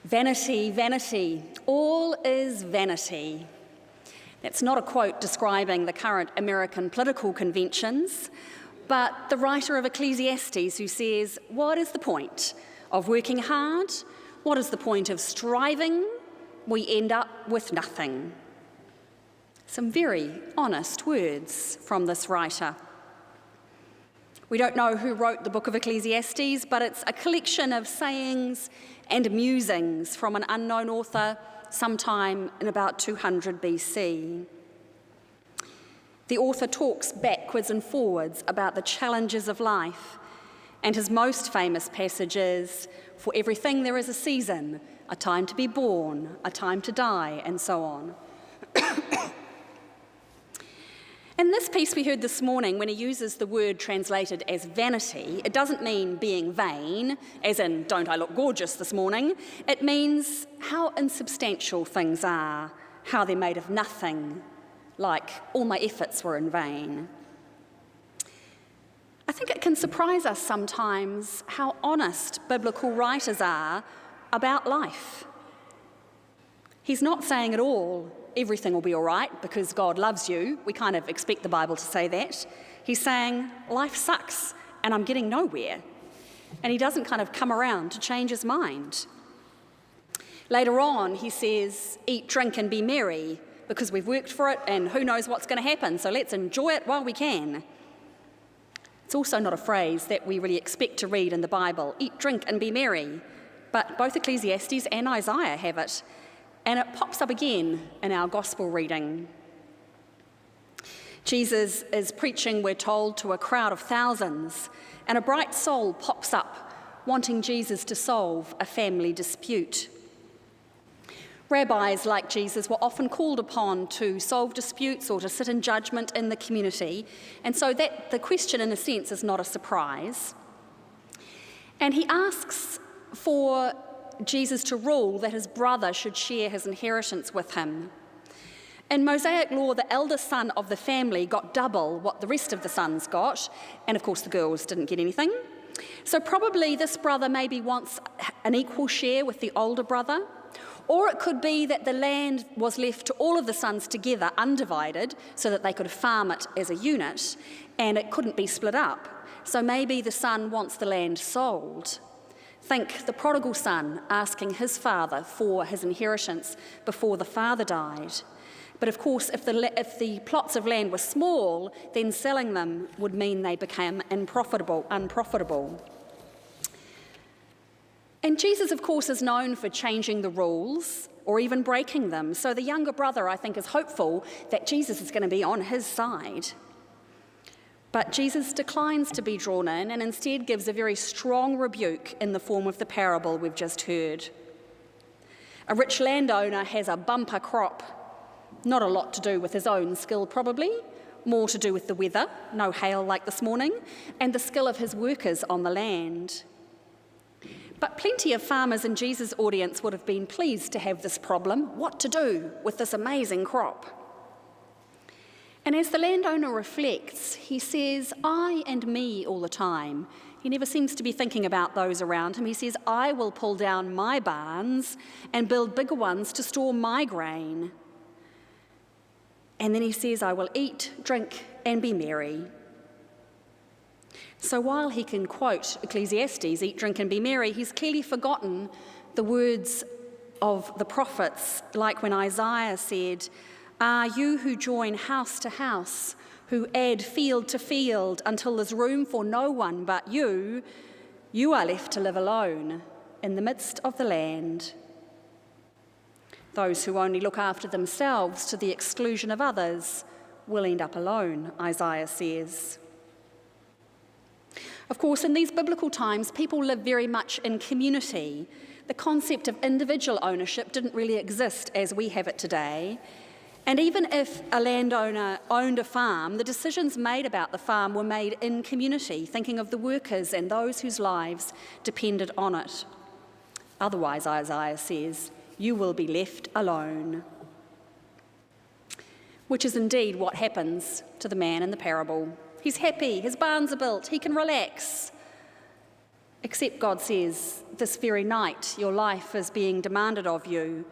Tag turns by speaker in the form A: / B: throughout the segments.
A: Vanity, vanity, all is vanity. That's not a quote describing the current American political conventions, but the writer of Ecclesiastes who says, what is the point of working hard? What is the point of striving? We end up with nothing. Some very honest words from this writer. We don't know who wrote the book of Ecclesiastes, but it's a collection of sayings and musings from an unknown author sometime in about 200 BC. The author talks backwards and forwards about the challenges of life, and his most famous passage is, "For everything there is a season, a time to be born, a time to die," and so on. In this piece we heard this morning, when he uses the word translated as vanity, it doesn't mean being vain, as in, don't I look gorgeous this morning? It means how insubstantial things are, how they're made of nothing, like all my efforts were in vain. I think it can surprise us sometimes how honest biblical writers are about life. He's not saying at all, everything will be all right because God loves you. We kind of expect the Bible to say that. He's saying, life sucks and I'm getting nowhere. And he doesn't kind of come around to change his mind. Later on, he says, eat, drink and be merry because we've worked for it and who knows what's going to happen, so let's enjoy it while we can. It's also not a phrase that we really expect to read in the Bible, eat, drink and be merry. But both Ecclesiastes and Isaiah have it. And it pops up again in our gospel reading. Jesus is preaching, we're told, to a crowd of thousands, and a bright soul pops up, wanting Jesus to solve a family dispute. Rabbis like Jesus were often called upon to solve disputes or to sit in judgment in the community, and so that the question, in a sense, is not a surprise. And he asks for Jesus to rule that his brother should share his inheritance with him. In Mosaic law, the eldest son of the family got double what the rest of the sons got, and of course the girls didn't get anything. So probably this brother maybe wants an equal share with the older brother, or it could be that the land was left to all of the sons together, undivided, so that they could farm it as a unit, and it couldn't be split up. So maybe the son wants the land sold. Think the prodigal son asking his father for his inheritance before the father died. But of course, if the plots of land were small, then selling them would mean they became unprofitable. And Jesus, of course, is known for changing the rules or even breaking them. So the younger brother, I think, is hopeful that Jesus is going to be on his side. But Jesus declines to be drawn in and instead gives a very strong rebuke in the form of the parable we've just heard. A rich landowner has a bumper crop, not a lot to do with his own skill probably, more to do with the weather, no hail like this morning, and the skill of his workers on the land. But plenty of farmers in Jesus' audience would have been pleased to have this problem, what to do with this amazing crop. And as the landowner reflects, he says, I and me all the time. He never seems to be thinking about those around him. He says, I will pull down my barns and build bigger ones to store my grain. And then he says, I will eat, drink, and be merry. So while he can quote Ecclesiastes, eat, drink, and be merry, he's clearly forgotten the words of the prophets, like when Isaiah said, you who join house to house, who add field to field until there's room for no one but you are left to live alone in the midst of the land. Those who only look after themselves to the exclusion of others will end up alone, Isaiah says. Of course, in these biblical times, people live very much in community. The concept of individual ownership didn't really exist as we have it today. And even if a landowner owned a farm, the decisions made about the farm were made in community, thinking of the workers and those whose lives depended on it. Otherwise, Isaiah says, you will be left alone. Which is indeed what happens to the man in the parable. He's happy, his barns are built, he can relax. Except God says, this very night your life is being demanded of you.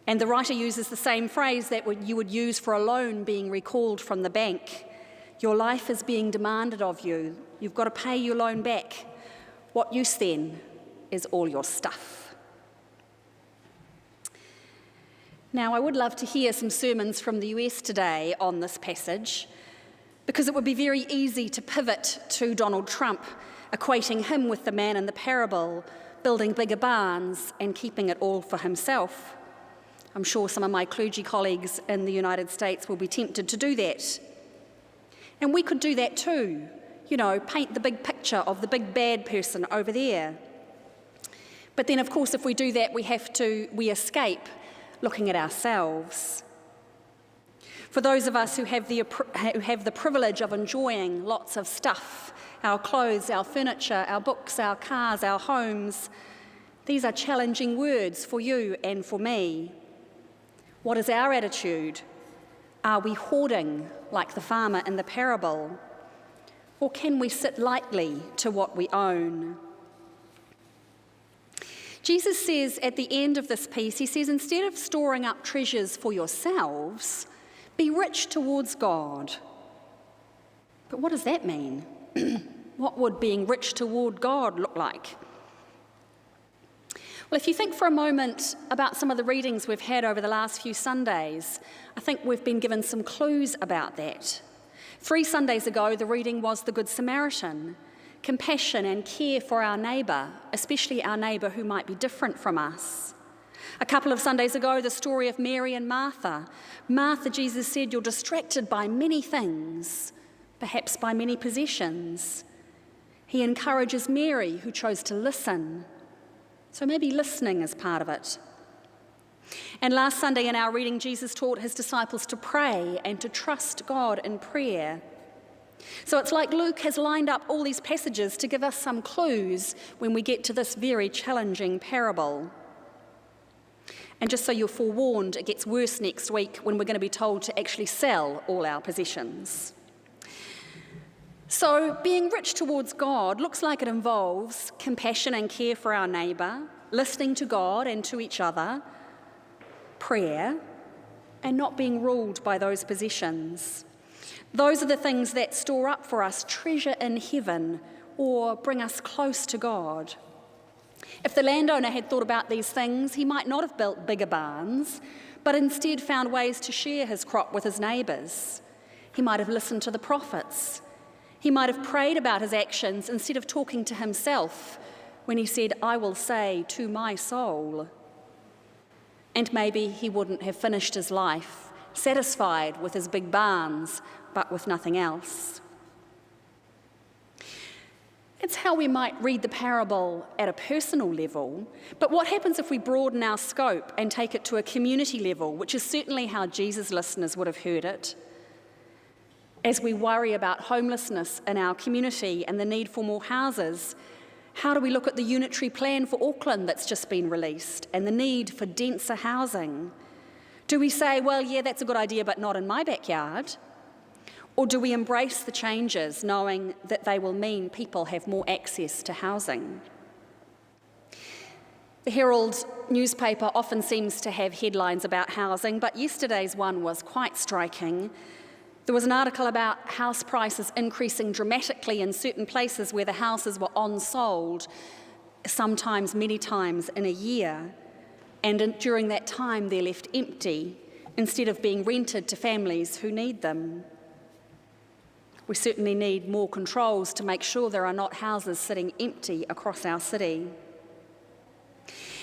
A: And the writer uses the same phrase that you would use for a loan being recalled from the bank. Your life is being demanded of you. You've got to pay your loan back. What use then is all your stuff? Now, I would love to hear some sermons from the US today on this passage, because it would be very easy to pivot to Donald Trump, equating him with the man in the parable, building bigger barns and keeping it all for himself. I'm sure some of my clergy colleagues in the United States will be tempted to do that. And we could do that too, paint the big picture of the big bad person over there. But then, of course, if we do that, we escape looking at ourselves. For those of us who have the privilege of enjoying lots of stuff, our clothes, our furniture, our books, our cars, our homes, these are challenging words for you and for me. What is our attitude? Are we hoarding like the farmer in the parable? Or can we sit lightly to what we own? Jesus says at the end of this piece, he says, instead of storing up treasures for yourselves, be rich towards God. But what does that mean? What would being rich toward God look like? Well, if you think for a moment about some of the readings we've had over the last few Sundays, I think we've been given some clues about that. 3 Sundays ago, the reading was the Good Samaritan, compassion and care for our neighbour, especially our neighbour who might be different from us. A couple of Sundays ago, the story of Mary and Martha. Martha, Jesus said, you're distracted by many things, perhaps by many possessions. He encourages Mary, who chose to listen. So maybe listening is part of it. And last Sunday in our reading, Jesus taught his disciples to pray and to trust God in prayer. So it's like Luke has lined up all these passages to give us some clues when we get to this very challenging parable. And just so you're forewarned, it gets worse next week when we're going to be told to actually sell all our possessions. So being rich towards God looks like it involves compassion and care for our neighbour, listening to God and to each other, prayer, and not being ruled by those possessions. Those are the things that store up for us treasure in heaven or bring us close to God. If the landowner had thought about these things, he might not have built bigger barns, but instead found ways to share his crop with his neighbours. He might have listened to the prophets. He might have prayed about his actions instead of talking to himself when he said, I will say to my soul. And maybe he wouldn't have finished his life satisfied with his big barns, but with nothing else. It's how we might read the parable at a personal level, but what happens if we broaden our scope and take it to a community level, which is certainly how Jesus' listeners would have heard it? As we worry about homelessness in our community and the need for more houses, how do we look at the unitary plan for Auckland that's just been released and the need for denser housing? Do we say, well, yeah, that's a good idea, but not in my backyard? Or do we embrace the changes, knowing that they will mean people have more access to housing? The Herald newspaper often seems to have headlines about housing, but yesterday's one was quite striking. There was an article about house prices increasing dramatically in certain places where the houses were on-sold, sometimes many times in a year. And during that time, they're left empty instead of being rented to families who need them. We certainly need more controls to make sure there are not houses sitting empty across our city.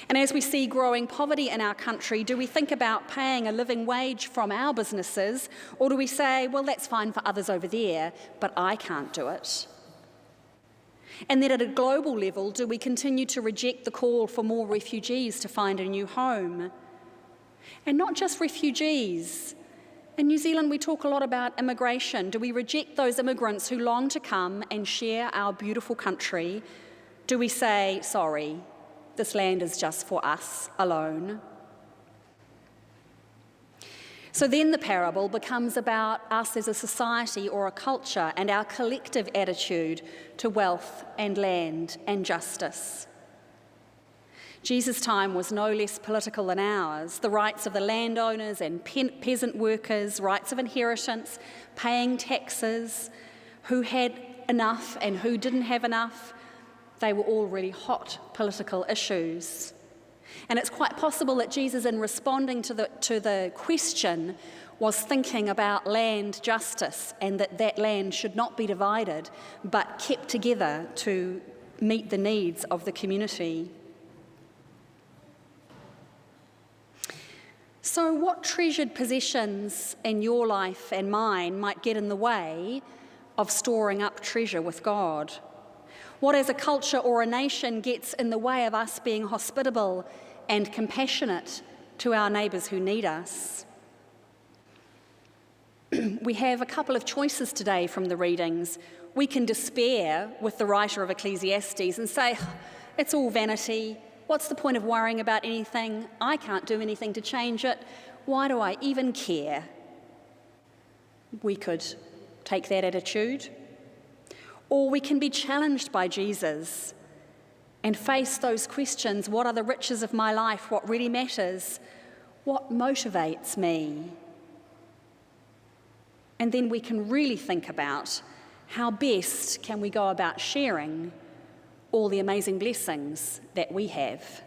A: And as we see growing poverty in our country, do we think about paying a living wage from our businesses, or do we say, well, that's fine for others over there, but I can't do it? And then at a global level, do we continue to reject the call for more refugees to find a new home? And not just refugees. In New Zealand, we talk a lot about immigration. Do we reject those immigrants who long to come and share our beautiful country? Do we say, sorry, this land is just for us alone? So then the parable becomes about us as a society or a culture and our collective attitude to wealth and land and justice. Jesus' time was no less political than ours. The rights of the landowners and peasant workers, rights of inheritance, paying taxes, who had enough and who didn't have enough, they were all really hot political issues. And it's quite possible that Jesus, in responding to the question, was thinking about land justice and that land should not be divided but kept together to meet the needs of the community. So what treasured possessions in your life and mine might get in the way of storing up treasure with God? What as a culture or a nation gets in the way of us being hospitable and compassionate to our neighbours who need us? We have a couple of choices today from the readings. We can despair with the writer of Ecclesiastes and say, it's all vanity. What's the point of worrying about anything? I can't do anything to change it. Why do I even care? We could take that attitude. Or we can be challenged by Jesus and face those questions. What are the riches of my life? What really matters? What motivates me? And then we can really think about how best can we go about sharing all the amazing blessings that we have.